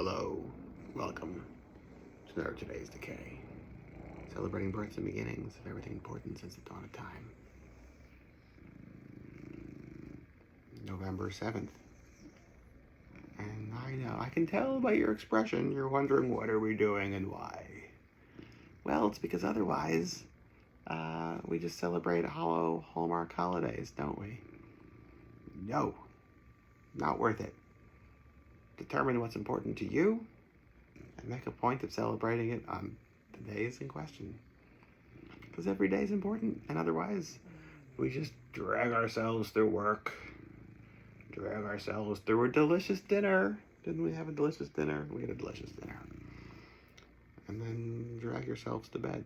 Hello, welcome to another today's Decay, celebrating births and beginnings of everything important since the dawn of time. November 7th. And I know, I can tell by your expression, you're wondering what are we doing and why. Well, it's because otherwise, we just celebrate hollow Hallmark holidays, don't we? No, not worth it. Determine what's important to you and make a point of celebrating it on the days in question. Because every day is important, and otherwise we just drag ourselves through work, drag ourselves through a delicious dinner. Didn't we have a delicious dinner? We had a delicious dinner. And then drag yourselves to bed.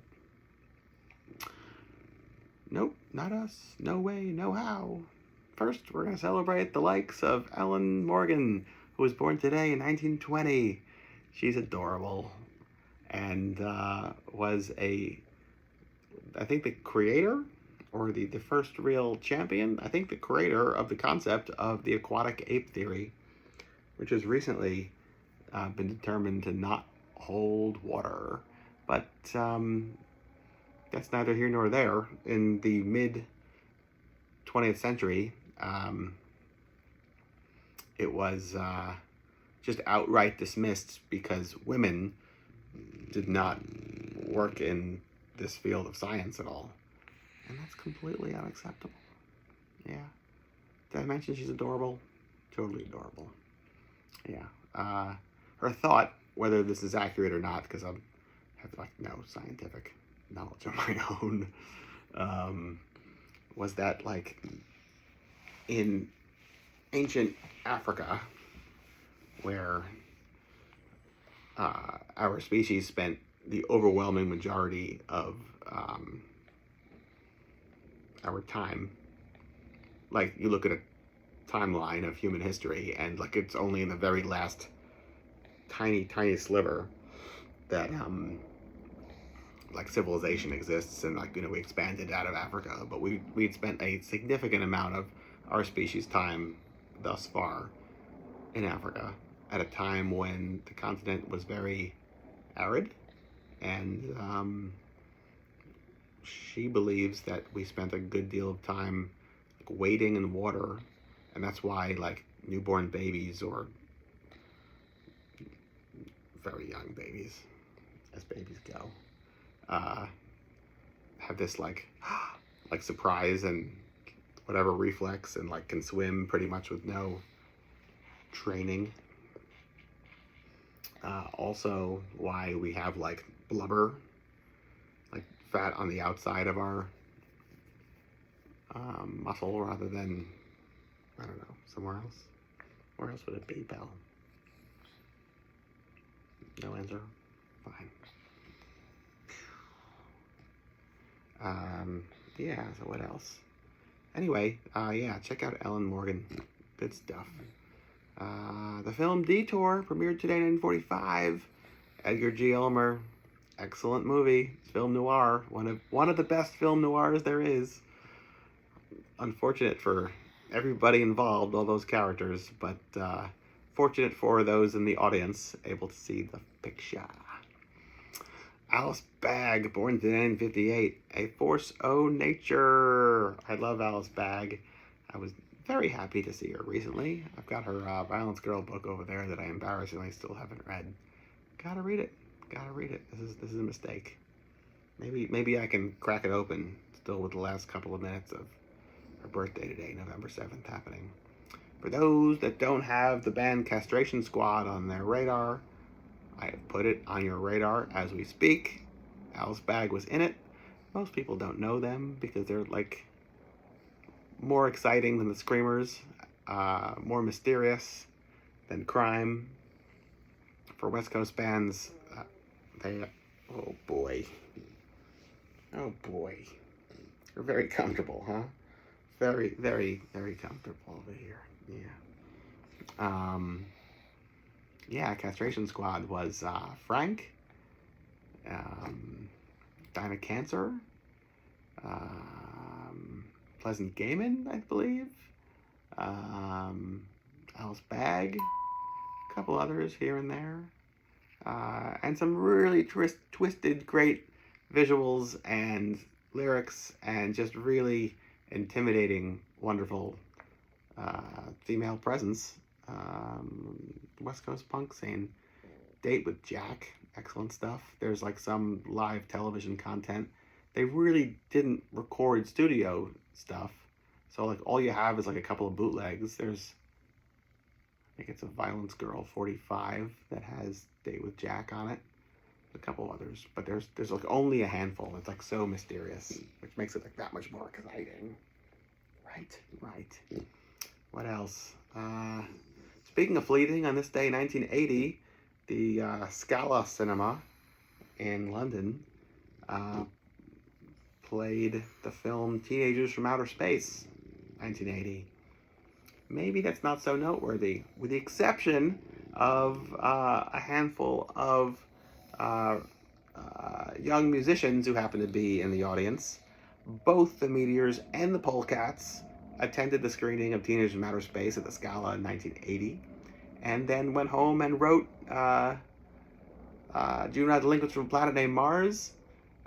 Nope, not us. No way, no how. First, we're going to celebrate the likes of Ellen Morgan, who was born today in 1920. She's adorable and was I think the creator or the first real champion, I think the creator of the concept of the aquatic ape theory, which has recently been determined to not hold water. But that's neither here nor there. In the mid-20th century, it was just outright dismissed because women did not work in this field of science at all. And that's completely unacceptable. Yeah. Did I mention she's adorable? Totally adorable. Yeah. Her thought, whether this is accurate or not, because I have no scientific knowledge of my own, was that in ancient Africa, where our species spent the overwhelming majority of our time. Like, you look at a timeline of human history, and it's only in the very last tiny sliver that civilization exists, and we expanded out of Africa, but we'd spent a significant amount of our species' time thus far in Africa at a time when the continent was very arid, and she believes that we spent a good deal of time wading in water, and that's why newborn babies or very young babies, as babies go, have this surprise and whatever reflex, and can swim pretty much with no training. Also, why we have blubber, fat on the outside of our muscle rather than, I don't know, somewhere else. Where else would it be, pal? No answer? Fine. Yeah, so what else? Anyway, yeah, check out Ellen Morgan. Good stuff. The film Detour premiered today in 1945. Edgar G. Ulmer, excellent movie. Film noir, one of the best film noirs there is. Unfortunate for everybody involved, all those characters, but fortunate for those in the audience able to see the picture. Alice Bagg, born today in 1958, a force o' nature. I love Alice Bagg. I was very happy to see her recently. I've got her Violence Girl book over there that I embarrassingly still haven't read. Gotta read it. This is a mistake. Maybe I can crack it open still with the last couple of minutes of her birthday today, November 7th, happening. For those that don't have the band Castration Squad on their radar, I have put it on your radar as we speak. Alice Bagg was in it. Most people don't know them because they're more exciting than the Screamers, more mysterious than Crime. For West Coast bands, oh boy, you're very comfortable, huh? Very, very, very comfortable over here. Yeah. Yeah, Castration Squad was Frank, Dinah Cancer, Pleasant Gaiman, I believe, Alice Bagg, a couple others here and there. And some really twisted, great visuals and lyrics, and just really intimidating, wonderful female presence. West Coast punk scene. Date with Jack, excellent stuff. There's like some live television content. They really didn't record studio stuff, so like all you have is like a couple of bootlegs. There's, I think it's a Violence Girl 45 that has Date with Jack on it. A couple others, but there's like only a handful. It's like so mysterious, which makes it like that much more exciting. Right. What else? Speaking of fleeting, on this day, 1980, the Scala Cinema in London played the film Teenagers from Outer Space, 1980. Maybe that's not so noteworthy, with the exception of a handful of young musicians who happened to be in the audience. Both the Meteors and the Polecats attended the screening of Teenagers from Outer Space at the Scala in 1980, and then went home and wrote Juvenile Delinquents from a Planet Named Mars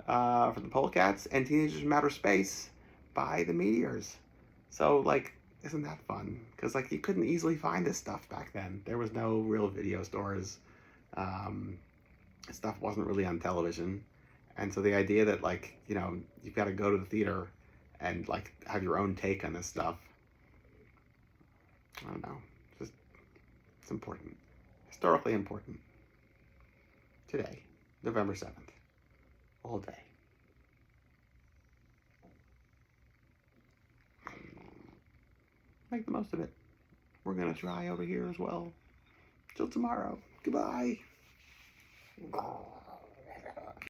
for the Polecats, and Teenagers from Outer Space by the Meteors. So, like, isn't that fun? Because, like, you couldn't easily find this stuff back then. There was no real video stores. Stuff wasn't really on television. And so the idea that, like, you know, you've got to go to the theater and, like, have your own take on this stuff, I don't know. It's important. Historically important. Today, November 7th. All day. Make the most of it. We're going to try over here as well. Till tomorrow. Goodbye.